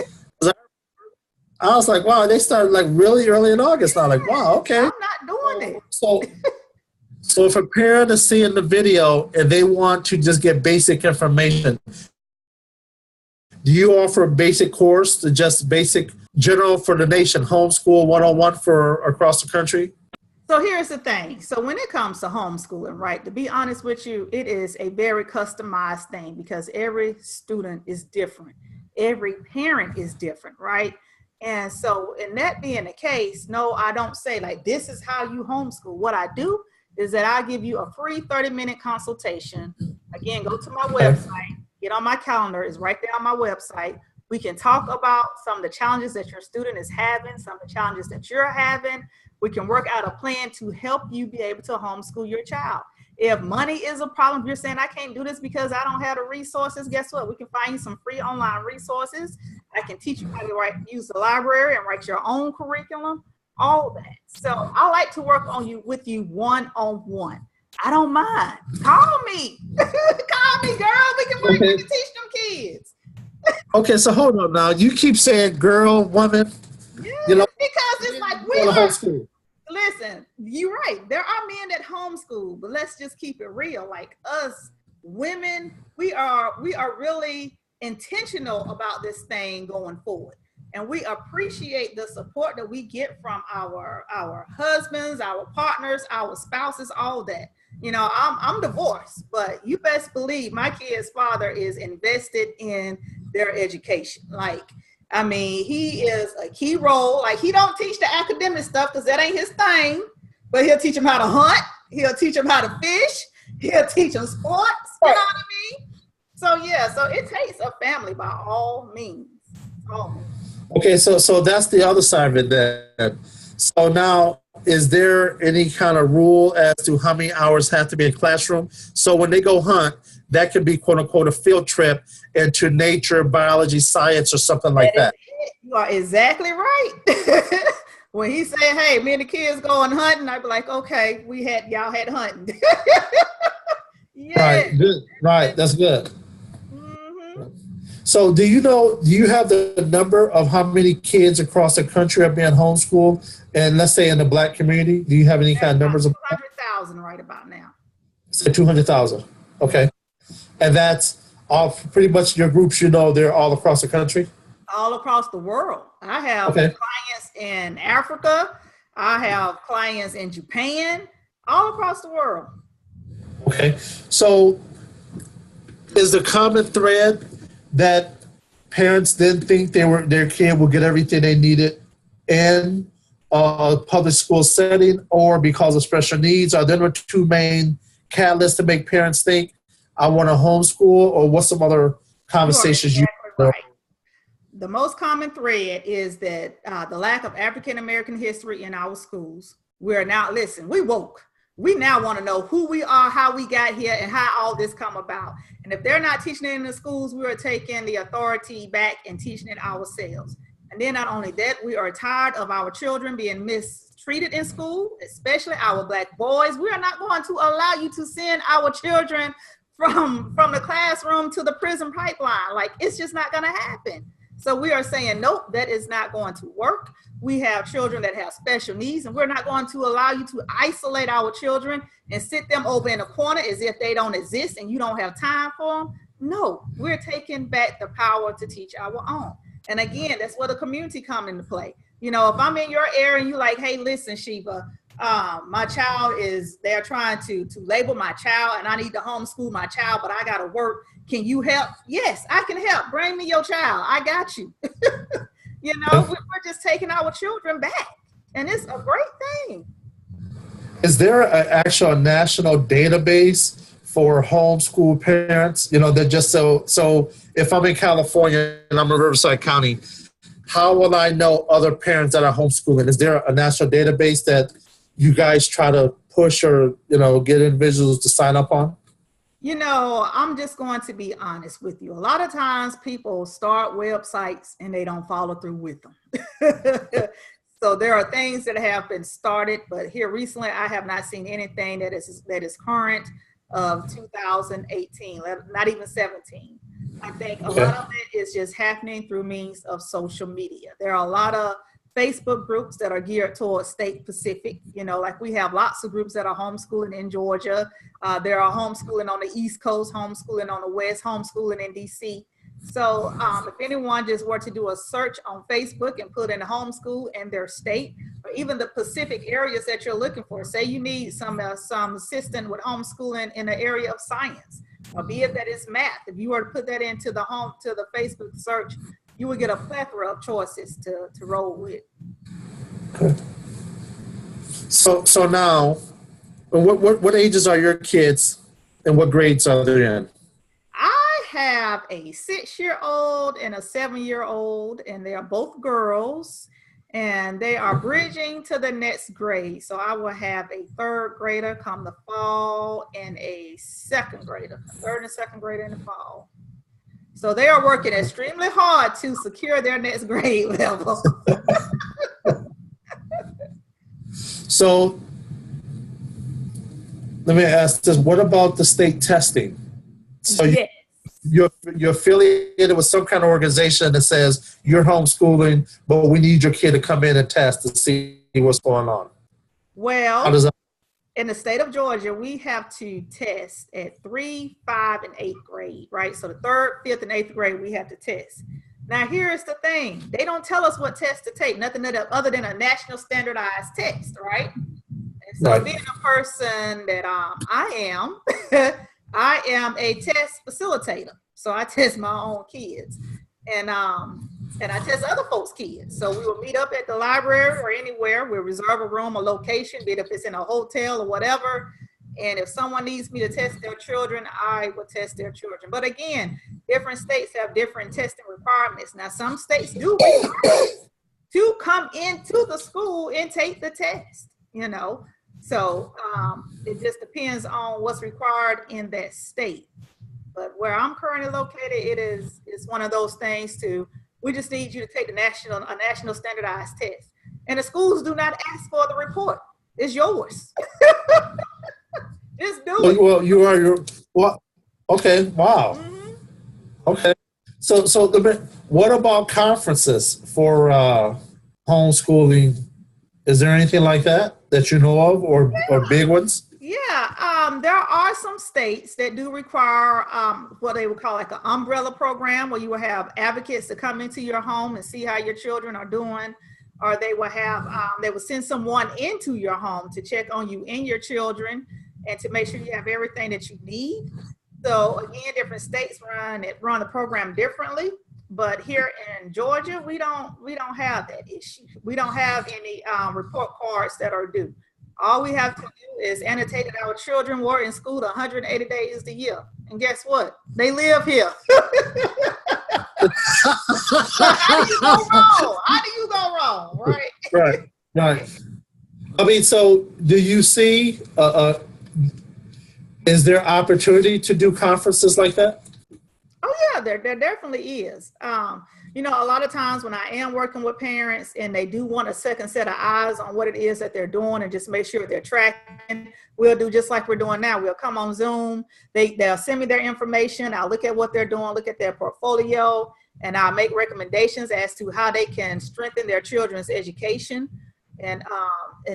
Speaker 1: I was like, wow, they started like really early in August. I'm like, wow, okay.
Speaker 2: I'm not doing it.
Speaker 1: So if a parent is seeing the video and they want to just get basic information, do you offer a basic course, to just basic general for the nation, homeschool 101 for across the country?
Speaker 2: So here's the thing. So when it comes to homeschooling, right, to be honest with you, it is a very customized thing because every student is different. Every parent is different, right? And so in that being the case, no, I don't say like, this is how you homeschool. What I do is that I give you a free 30-minute consultation. Again, go to my website, get on my calendar, it's right there on my website. We can talk about some of the challenges that your student is having, some of the challenges that you're having. We can work out a plan to help you be able to homeschool your child. If money is a problem, if you're saying I can't do this because I don't have the resources, guess what? We can find you some free online resources. I can teach you how to use the library and write your own curriculum, all that. So I like to work with you one-on-one. I don't mind. Call me. Call me, girl. We can teach them kids.
Speaker 1: Okay, so hold on now. You keep saying girl, woman.
Speaker 2: Yeah, you know, because it's like we are. Listen, you're right. There are men that homeschool, but let's just keep it real. Like us women, we are really intentional about this thing going forward. And we appreciate the support that we get from our husbands, our partners, our spouses, all that. You know, I'm divorced, but you best believe my kid's father is invested in their education. Like, I mean, he is a key role. Like, he don't teach the academic stuff because that ain't his thing, but he'll teach them how to hunt. He'll teach them how to fish. He'll teach them sports. You know what I mean? So, yeah, so it takes a family by all means.
Speaker 1: Okay, so that's the other side of it then. So now, is there any kind of rule as to how many hours have to be in classroom? So when they go hunt, that could be quote unquote a field trip into nature, biology, science, or something like that.
Speaker 2: You are exactly right. When he said, "Hey, me and the kids going hunting," I'd be like, "Okay, y'all had hunting."
Speaker 1: Yeah. Right. Good. Right. That's good. Mm-hmm. So do you have the number of how many kids across the country are being homeschooled? And let's say in the Black community, do you have any kind of numbers?
Speaker 2: 200,000 right about now.
Speaker 1: So 200,000. Okay. And that's all pretty much your groups, they're all across the country?
Speaker 2: All across the world. I have clients in Africa. I have clients in Japan, all across the world.
Speaker 1: Okay. So is the common thread that parents didn't think their kid would get everything they needed in a public school setting, or because of special needs? Are there the two main catalysts to make parents think, I want to homeschool, or what's some other conversations you know?
Speaker 2: Right. The most common thread is that the lack of African American history in our schools. We're now, listen, we woke. We now want to know who we are, how we got here, and how all this come about. And if they're not teaching it in the schools, we are taking the authority back and teaching it ourselves. And then not only that, we are tired of our children being mistreated in school, especially our Black boys. We are not going to allow you to send our children from the classroom to the prison pipeline. Like, it's just not going to happen. So we are saying, nope, that is not going to work. We have children that have special needs, and we're not going to allow you to isolate our children and sit them over in a corner as if they don't exist and you don't have time for them. No, we're taking back the power to teach our own. And again, that's where the community come into play. If I'm in your area and you like, hey, listen, Sheva, my child they're trying to label my child and I need to homeschool my child, but I got to work. Can you help? Yes, I can help. Bring me your child. I got you. We're just taking our children back, and it's a great thing.
Speaker 1: Is there an actual national database for homeschool parents? That just so if I'm in California and I'm in Riverside County, how will I know other parents that are homeschooling? Is there a national database that you guys try to push or, get individuals to sign up on?
Speaker 2: I'm just going to be honest with you. A lot of times people start websites and they don't follow through with them. So there are things that have been started, but here recently I have not seen anything that is current of 2018, not even 17. I think a lot of it is just happening through means of social media. There are a lot of Facebook groups that are geared towards state specific, like we have lots of groups that are homeschooling in Georgia. There are homeschooling on the East Coast, homeschooling on the West, homeschooling in DC. So if anyone just were to do a search on Facebook and put in a homeschool in their state, or even the Pacific areas that you're looking for, say you need some assistance with homeschooling in the area of science, or be it that it's math. If you were to put that into the Facebook search, you would get a plethora of choices to roll with.
Speaker 1: Okay. So now, what ages are your kids, and what grades are they in?
Speaker 2: I have a 6-year-old and a 7-year-old, and they are both girls, and they are bridging to the next grade. So I will have a 3rd grader come the fall and a 2nd grader, a 3rd and 2nd grader in the fall. So they are working extremely hard to secure their next grade level.
Speaker 1: So let me ask this: what about the state testing? So
Speaker 2: yes.
Speaker 1: You're affiliated with some kind of organization that says you're homeschooling, but we need your kid to come in and test to see what's going on.
Speaker 2: Well, in the state of Georgia, we have to test at 3, 5, and 8th grade, right? So the 3rd, 5th, and 8th grade, we have to test. Now, here's the thing. They don't tell us what test to take, nothing other than a national standardized test, right? And so being a person that I am, I am a test facilitator. So I test my own kids. And I test other folks' kids. So we will meet up at the library or anywhere. We'll reserve a room or location, be it if it's in a hotel or whatever. And if someone needs me to test their children, I will test their children. But again, different states have different testing requirements. Now, some states do require to come into the school and take the test, you know. So it just depends on what's required in that state. But where I'm currently located, it's one of those things we just need you to take a national standardized test. And the schools do not ask for the report. It's yours. Just do it.
Speaker 1: Well, okay, wow. Mm-hmm. Okay. So what about conferences for homeschooling? Is there anything like that you know of, or big ones?
Speaker 2: Yeah, there are some states that do require what they would call like an umbrella program, where you will have advocates to come into your home and see how your children are doing, or they will have they will send someone into your home to check on you and your children and to make sure you have everything that you need. So again, different states run the program differently, but here in Georgia, we don't have that issue. We don't have any report cards that are due. All we have to do is annotate that our children were in school 180 days a year. And guess what? They live here. How do you go wrong? How do you go wrong? Right.
Speaker 1: Right. I mean, so do you see, is there opportunity to do conferences like that?
Speaker 2: Oh yeah, there definitely is. You know, a lot of times when I am working with parents and they do want a second set of eyes on what it is that they're doing and just make sure they're tracking, we'll do just like we're doing now. We'll come on Zoom. They'll send me their information. I'll look at what they're doing, look at their portfolio, and I'll make recommendations as to how they can strengthen their children's education and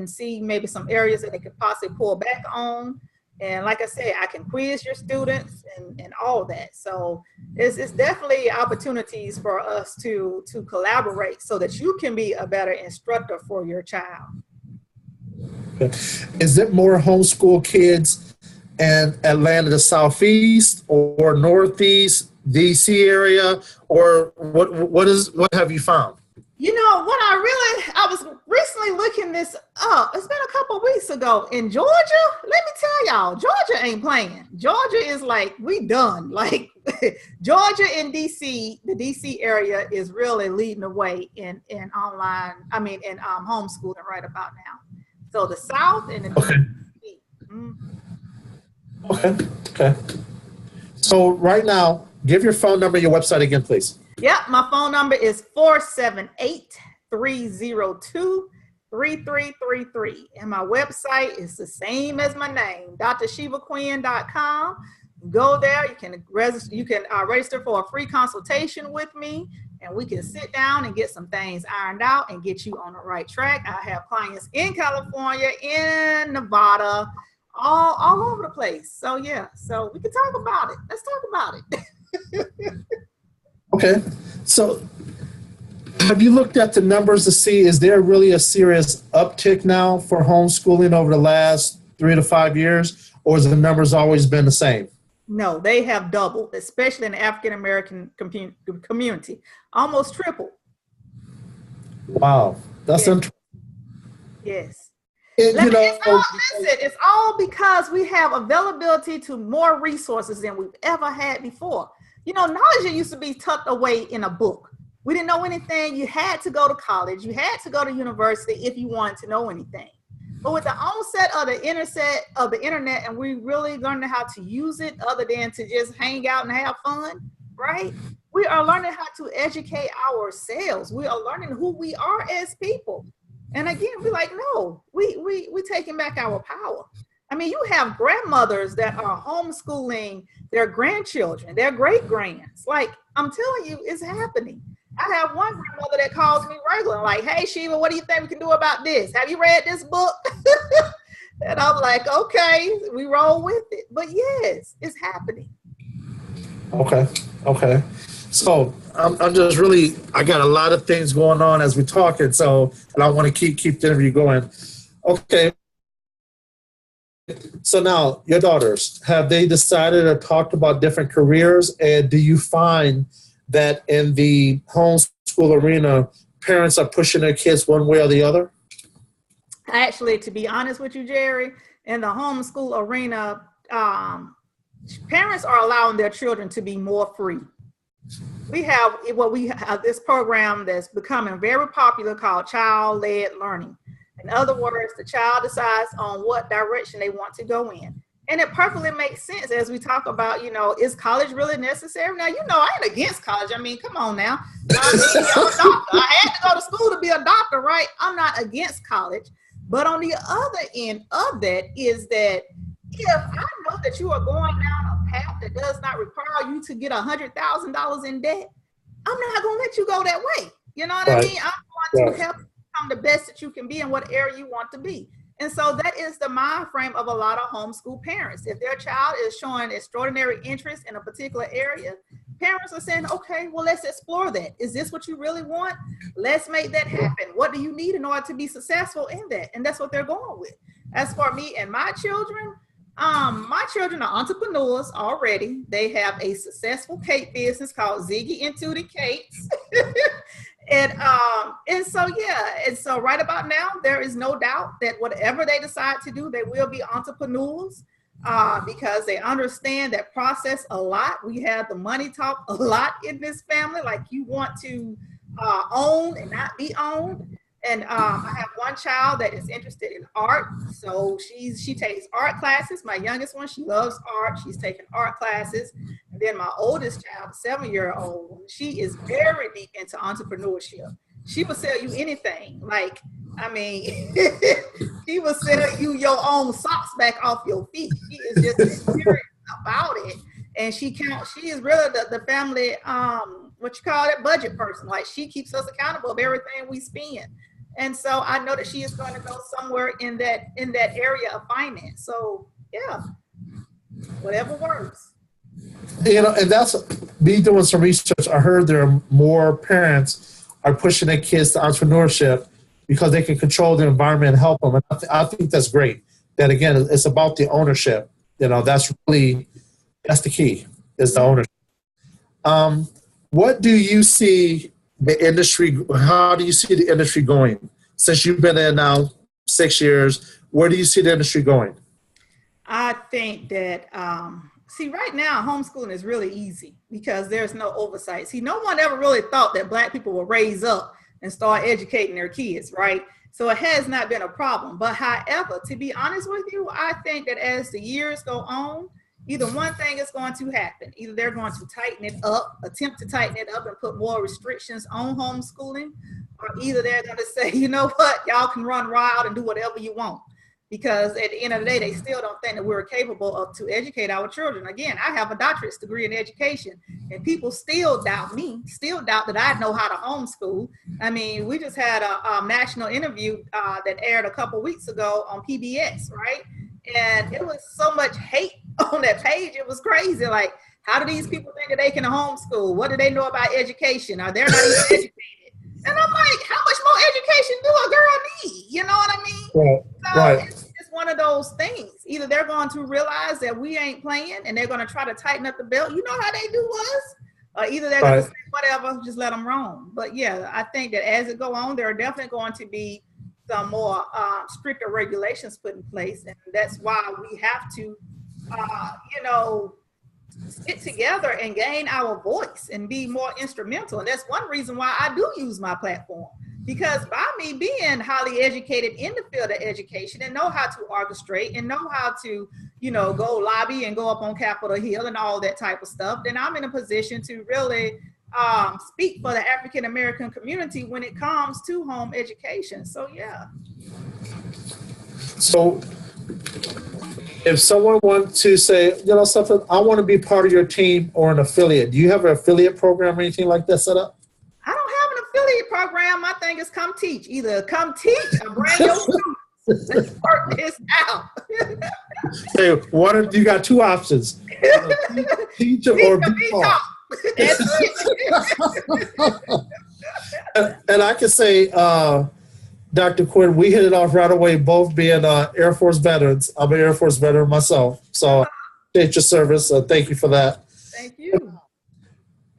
Speaker 2: see maybe some areas that they could possibly pull back on. And like I said, I can quiz your students and all that. So it's definitely opportunities for us to collaborate so that you can be a better instructor for your child.
Speaker 1: Is it more homeschool kids in Atlanta, the Southeast or Northeast, DC area, or what have you found?
Speaker 2: You know, I was recently looking this up. It's been a couple of weeks ago in Georgia. Let me tell y'all, Georgia ain't playing. Georgia is like, we done. Like Georgia and DC, the DC area is really leading the way in online, in homeschooling right about now. So the South and the DC.
Speaker 1: Mm-hmm. Okay. So right now, give your phone number, your website again, please.
Speaker 2: Yep, my phone number is 478-302-3333. And my website is the same as my name, drshevaquinn.com. Go there, you can register for a free consultation with me, and we can sit down and get some things ironed out and get you on the right track. I have clients in California, in Nevada, all over the place. So yeah, so we can talk about it. Let's talk about it.
Speaker 1: Okay, so have you looked at the numbers to see, is there really a serious uptick now for homeschooling over the last 3 to 5 years, or has the numbers always been the same?
Speaker 2: No, they have doubled, especially in the African-American community, almost tripled.
Speaker 1: Wow, that's interesting.
Speaker 2: Yes.
Speaker 1: It's
Speaker 2: all because we have availability to more resources than we've ever had before. You know, knowledge used to be tucked away in a book. We didn't know anything. You had to go to college. You had to go to university if you wanted to know anything. But with the onset of the internet, and we really learning how to use it other than to just hang out and have fun, right? We are learning how to educate ourselves. We are learning who we are as people. And again, we're like, no, we taking back our power. I mean, you have grandmothers that are homeschooling their grandchildren, their great-grands. Like, I'm telling you, it's happening. I have one grandmother that calls me regular, like, hey, Sheva, what do you think we can do about this? Have you read this book? And I'm like, okay, we roll with it. But yes, it's happening.
Speaker 1: Okay. So I'm just really, I got a lot of things going on as we're talking, and I want to keep the interview going. Okay. So now, your daughters, have they decided or talked about different careers? And do you find that in the homeschool arena, parents are pushing their kids one way or the other?
Speaker 2: Actually, to be honest with you, Jerry, in the homeschool arena, parents are allowing their children to be more free. We have this program that's becoming very popular called child-led learning. In other words, the child decides on what direction they want to go in. And it perfectly makes sense as we talk about, is college really necessary? Now, I ain't against college. I mean, come on now. I'm a doctor. I had to go to school to be a doctor, right? I'm not against college. But on the other end of that is that if I know that you are going down a path that does not require you to get $100,000 in debt, I'm not going to let you go that way. You know what I mean? I'm going to help you become the best that you can be in what area you want to be. And so that is the mind frame of a lot of homeschool parents. If their child is showing extraordinary interest in a particular area, parents are saying, okay, well, let's explore that. Is this what you really want? Let's make that happen. What do you need in order to be successful in that? And that's what they're going with. As for me and my children are entrepreneurs already. They have a successful cake business called Ziggy and Tootie Cakes. And so right about now, there is no doubt that whatever they decide to do, they will be entrepreneurs because they understand that process a lot. We have the money talk a lot in this family, like you want to own and not be owned. And I have one child that is interested in art. So she takes art classes. My youngest one, she loves art. She's taking art classes. And then my oldest child, 7-year-old, she is very deep into entrepreneurship. She will sell you anything. She will sell you your own socks back off your feet. She is just serious about it. And she is really the family, budget person. Like, she keeps us accountable of everything we spend. And so I know that she is going to go somewhere in that area of finance. So yeah, whatever works.
Speaker 1: And that's me doing some research. I heard there are more parents are pushing their kids to entrepreneurship because they can control the environment and help them. And I think that's great. That again, it's about the ownership. That's the key, is the ownership. What do you see the industry? How do you see the industry going? Since you've been there now 6 years, where do you see the industry going?
Speaker 2: I think that, right now, homeschooling is really easy because there's no oversight. See, no one ever really thought that Black people would raise up and start educating their kids, right? So it has not been a problem. But however, to be honest with you, I think that as the years go on, either one thing is going to happen. Either they're going to tighten it up, attempt to tighten it up and put more restrictions on homeschooling, or either they're going to say, you know what, y'all can run wild and do whatever you want. Because at the end of the day, they still don't think that we're capable to educate our children. Again, I have a doctorate's degree in education, and people still doubt me, still doubt that I know how to homeschool. I mean, we just had a national interview that aired a couple weeks ago on PBS, right? And it was so much hate on that page. It was crazy. Like, how do these people think that they can homeschool? What do they know about education? Are they not even educated? And I'm like, how much more education do a girl need? You know what I mean?
Speaker 1: Right.
Speaker 2: It's one of those things. Either they're going to realize that we ain't playing and they're going to try to tighten up the belt. You know how they do us? Or either they're going to say, whatever, just let them roam. But yeah, I think that as it go on, there are definitely going to be some more stricter regulations put in place. And that's why we have to, sit together and gain our voice and be more instrumental. And that's one reason why I do use my platform. Because by me being highly educated in the field of education and know how to orchestrate and know how to, go lobby and go up on Capitol Hill and all that type of stuff, then I'm in a position to really speak for the African-American community when it comes to home education. So, yeah.
Speaker 1: So if someone wants to say, something, I want to be part of your team or an affiliate, do you have an affiliate program or anything like that set up?
Speaker 2: I don't have an affiliate program. My thing is come teach. Either come teach or bring your students. Let's work this out.
Speaker 1: Hey, you got two options. Teach or be taught.
Speaker 2: That's it.
Speaker 1: And I can say, Dr. Quinn, we hit it off right away, both being Air Force veterans. I'm an Air Force veteran myself. So appreciate your service. Thank you for that.
Speaker 2: Thank you.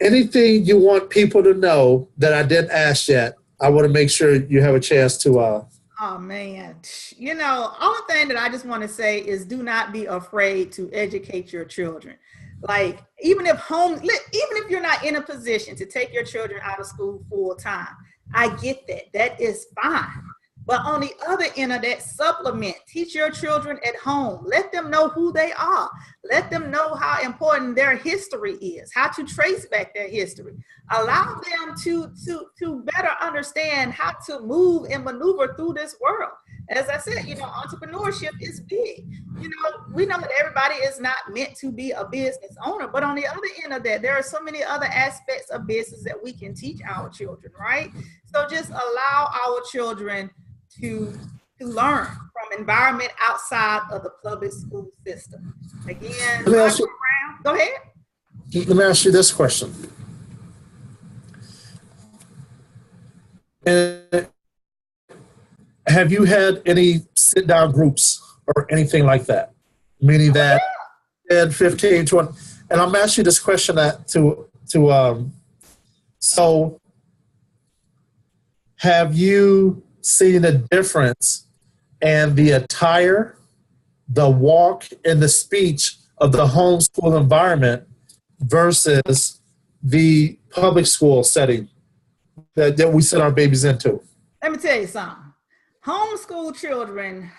Speaker 1: Anything you want people to know that I didn't ask yet, I want to make sure you have a chance to.
Speaker 2: Oh, man. Only thing that I just want to say is do not be afraid to educate your children. Like, even if you're not in a position to take your children out of school full time, I get that. That is fine. But on the other end of that, supplement, teach your children at home. Let them know who they are. Let them know how important their history is, how to trace back their history. Allow them to better understand how to move and maneuver through this world. As I said, entrepreneurship is big. We know that everybody is not meant to be a business owner, but on the other end of that, there are so many other aspects of business that we can teach our children, right? So just allow our children to learn from environment outside of the public school system. Again, go ahead.
Speaker 1: Let me ask you this question. Have you had any sit-down groups or anything like that? Meaning that 10, 15, 20, and I'm asking you this question so have you seen a difference in the attire, the walk, and the speech of the homeschool environment versus the public school setting that we send our babies into?
Speaker 2: Let me tell you something. Homeschool children,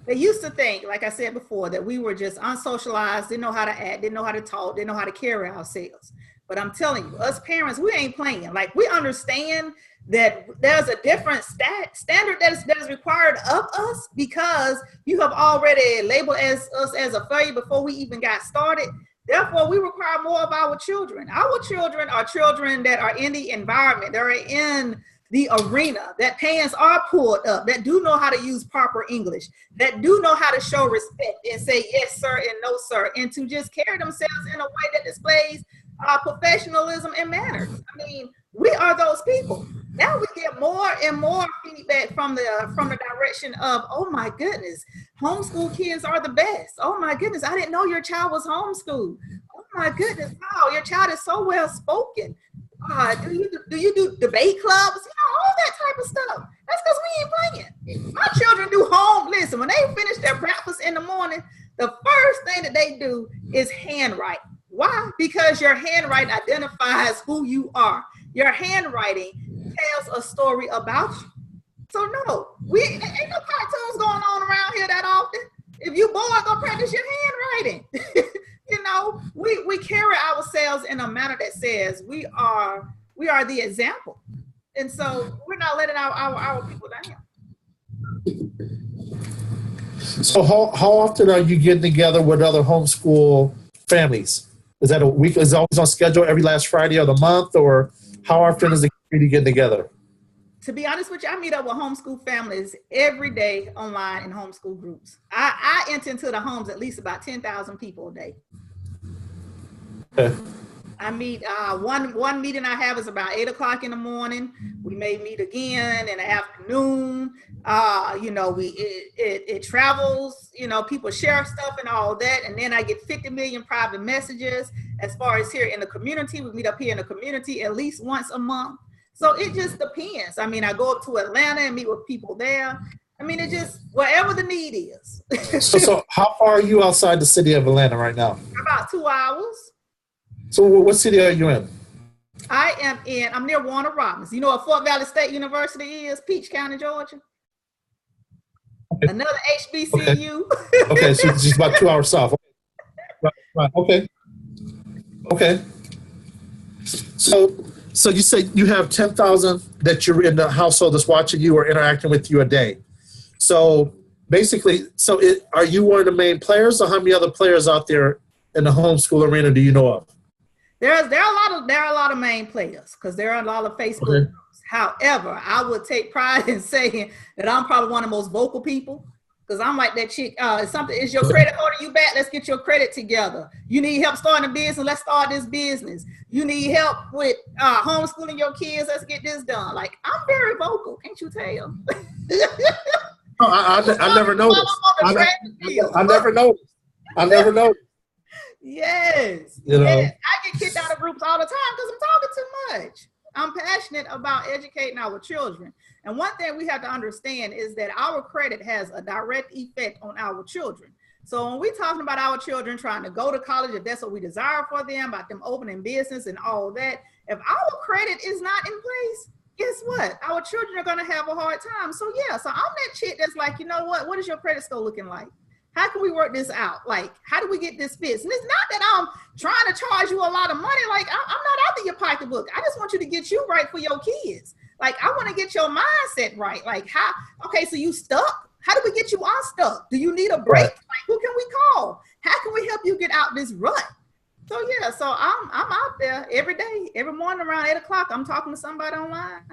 Speaker 2: they used to think, like I said before, that we were just unsocialized, didn't know how to act, didn't know how to talk, didn't know how to carry ourselves. But I'm telling you, us parents, we ain't playing. Like, we understand that there's a different standard that is required of us, because you have already labeled us as a failure before we even got started. Therefore, we require more of our children. Our children are children that are in the environment, that are in the arena, that pants are pulled up, that do know how to use proper English, that do know how to show respect and say yes, sir, and no, sir, and to just carry themselves in a way that displays professionalism and manners. I mean, we are those people. Now we get more and more feedback from the direction of, oh my goodness, homeschool kids are the best. Oh my goodness, I didn't know your child was homeschooled. Oh my goodness, wow, your child is so well spoken. Do you do debate clubs? All that type of stuff. That's because we ain't playing. My children do listen, when they finish their breakfast in the morning, the first thing that they do is handwrite. Why? Because your handwriting identifies who you are. Your handwriting tells a story about you. So no, ain't no cartoons going on around here that often. If you bored, go practice your handwriting. We carry ourselves in a manner that says we are the example. And so we're not letting our people down.
Speaker 1: So how often are you getting together with other homeschool families? Is that a week? Is it always on schedule every last Friday of the month, or how often is the community getting together?
Speaker 2: To be honest with you, I meet up with homeschool families every day online in homeschool groups. I enter into the homes at least about 10,000 people a day.
Speaker 1: Okay.
Speaker 2: I meet one meeting I have is about 8 o'clock in the morning. We may meet again in the afternoon. It travels, people share stuff and all that. And then I get 50 million private messages. As far as here in the community, we meet up here in the community at least once a month. So it just depends. I mean, I go up to Atlanta and meet with people there. I mean, it just, whatever the need is.
Speaker 1: So how far are you outside the city of Atlanta right now?
Speaker 2: About 2 hours.
Speaker 1: So what city are you in?
Speaker 2: I'm near Warner Robins. You know what Fort Valley State University is? Peach County, Georgia. Okay. Another HBCU.
Speaker 1: Okay, so it's just about 2 hours south. Right. Okay. So you say you have 10,000 that you're in the household that's watching you or interacting with you a day. So basically, are you one of the main players, or how many other players out there in the homeschool arena do you know of?
Speaker 2: There are a lot of main players, because there are a lot of Facebook groups. However, I would take pride in saying that I'm probably one of the most vocal people, because I'm like that chick. Is your credit holding you back? Let's get your credit together. You need help starting a business? Let's start this business. You need help with homeschooling your kids? Let's get this done. Like, I'm very vocal. Can't you tell?
Speaker 1: I never noticed. I never noticed.
Speaker 2: Yes.
Speaker 1: Yes.
Speaker 2: I get kicked out of groups all the time because I'm talking too much. I'm passionate about educating our children. And one thing we have to understand is that our credit has a direct effect on our children. So when we're talking about our children trying to go to college, if that's what we desire for them, about them opening business and all that, if our credit is not in place, guess what? Our children are going to have a hard time. So yeah, so I'm that chick that's like, you know what is your credit score looking like? How can we work this out? Like, how do we get this fixed? And it's not that I'm trying to charge you a lot of money. Like, I'm not after your pocketbook. I just want you to get you right for your kids. Like, I want to get your mindset right. Like, how, okay, so you stuck? How do we get you unstuck? Do you need a break? Like, who can we call? How can we help you get out this rut? So yeah, so I'm out there every day, every morning around 8 o'clock. I'm talking to somebody online.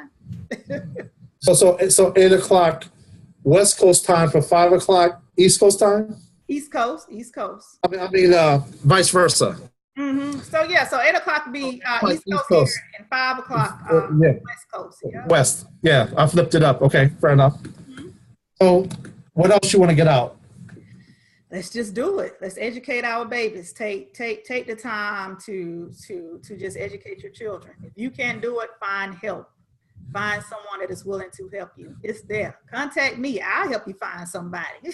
Speaker 1: so 8 o'clock West Coast time for 5 o'clock East Coast time?
Speaker 2: East Coast.
Speaker 1: I mean vice versa.
Speaker 2: Mm-hmm. So yeah, so 8 o'clock would be East Coast here, and 5 o'clock West Coast. Yeah.
Speaker 1: West. Yeah, I flipped it up. Okay, fair enough. Mm-hmm. So what else you want to get out?
Speaker 2: Let's just do it. Let's educate our babies. Take the time to just educate your children. If you can't do it, find help. Find someone that is willing to help you. It's there. Contact me. I'll help you find somebody.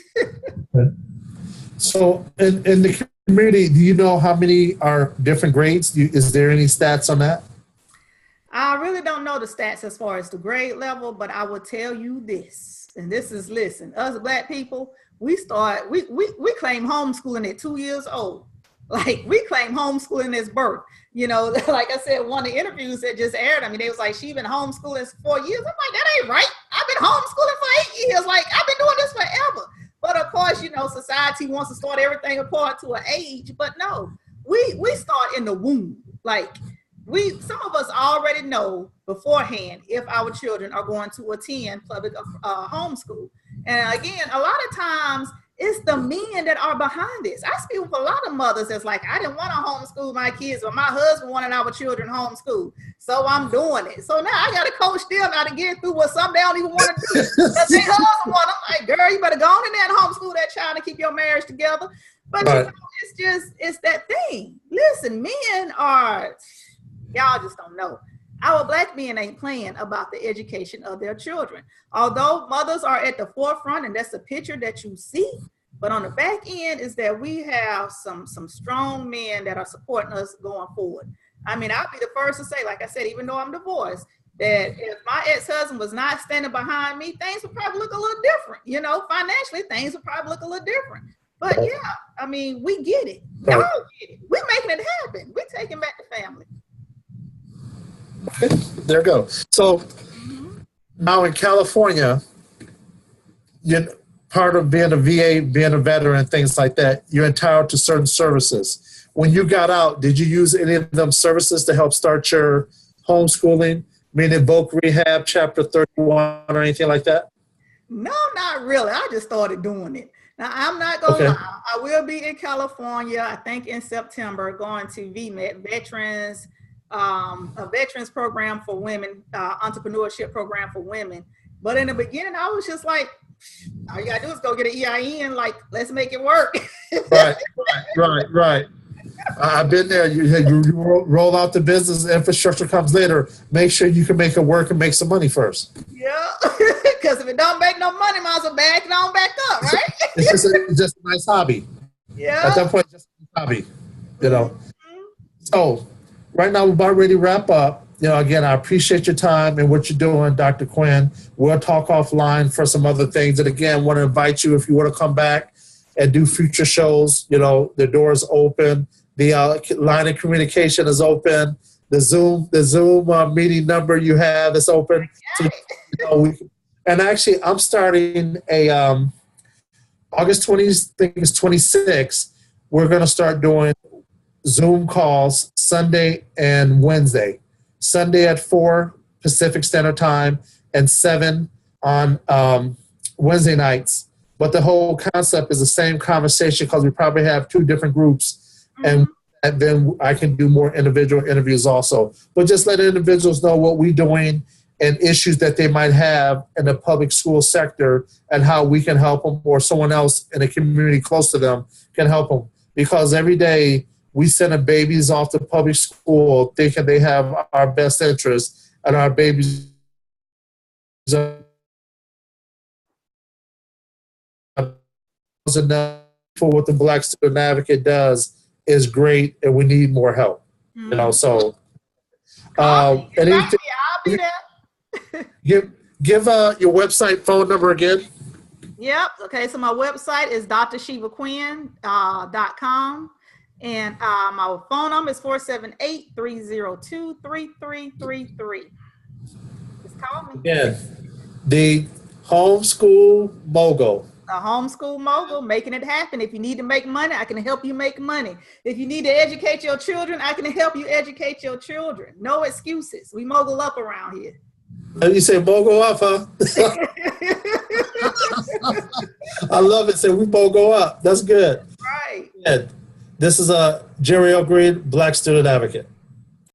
Speaker 1: So in the community, do you know how many are different grades? Is there any stats on that?
Speaker 2: I really don't know the stats as far as the grade level, but I will tell you this. And this is, listen, us Black people, we claim homeschooling at 2 years old. Like, we claim homeschooling as birth. You know, like I said, one of the interviews that just aired, I mean, they was like, she been homeschooling for 4 years. I'm like, that ain't right. I've been homeschooling for 8 years. Like, I've been doing this forever. But of course, you know, society wants to start everything apart to an age. But no, we start in the womb. Like, some of us already know beforehand if our children are going to attend public homeschool. And again, a lot of times, it's the men that are behind this. I speak with a lot of mothers that's like, I didn't want to homeschool my kids, but my husband wanted our children homeschooled. So I'm doing it. So now I got to coach them how to get through what some they don't even want to do. Because their husband want them. Like, girl, you better go on in there and homeschool that child and keep your marriage together. But you know, it's that thing. Listen, men are, y'all just don't know. Our Black men ain't playing about the education of their children. Although mothers are at the forefront, and that's the picture that you see, but on the back end is that we have some strong men that are supporting us going forward. I mean, I'll be the first to say, like I said, even though I'm divorced, that if my ex-husband was not standing behind me, things would probably look a little different. You know, financially, things would probably look a little different. But yeah, I mean, we get it. Y'all get it. We're making it happen. We're taking back the family.
Speaker 1: There you go. So now in California, part of being a VA, being a veteran, things like that, you're entitled to certain services. When you got out, did you use any of them services to help start your homeschooling? Meaning voc rehab, Chapter 31, or anything like that?
Speaker 2: No, not really. I just started doing it. Now, I'm not going to lie. I will be in California, I think in September, going to VMET, a veterans program for women, entrepreneurship program for women. But in the beginning, I was just like, all you gotta do is go get an EIN, like, let's make it work. Right.
Speaker 1: I've been there. You roll out the business, infrastructure comes later. Make sure you can make it work and make some money first.
Speaker 2: Yeah, because if it don't make no money, might as well back it on back up, right?
Speaker 1: It's just a nice hobby.
Speaker 2: Yeah.
Speaker 1: At that point, just a hobby, you know. Mm-hmm. So right now, we're about ready to wrap up. You know, again, I appreciate your time and what you're doing, Dr. Quinn. We'll talk offline for some other things. And again, want to invite you, if you want to come back and do future shows, you know, the door is open. The line of communication is open. The Zoom meeting number you have is open. So, you know, and actually, I'm starting a August 20th, I think it's 26th. We're going to start doing Zoom calls Sunday and Wednesday. Sunday at 4 Pacific Standard Time and 7 on Wednesday nights. But the whole concept is the same conversation because we probably have 2 different groups. And then I can do more individual interviews also. But just let individuals know what we're doing and issues that they might have in the public school sector and how we can help them, or someone else in a community close to them can help them. Because every day we send babies off to public school thinking they have our best interests, and our babies are for what the Black Student Advocate does is great, and we need more help. You know, so
Speaker 2: anything, I'll be there.
Speaker 1: give your website, phone number again.
Speaker 2: Yep. Okay. So my website is drshevaquinn.com. And my phone number is 478-302-3333. Just call me.
Speaker 1: Again, the Homeschool Mogul.
Speaker 2: A Homeschool Mogul, making it happen. If you need to make money, I can help you make money. If you need to educate your children, I can help you educate your children. No excuses. We mogul up around here.
Speaker 1: You say mogul up, huh? I love it. Say we mogul up. That's good.
Speaker 2: Right.
Speaker 1: Yeah. This is Jerry O'Green, Black Student Advocate.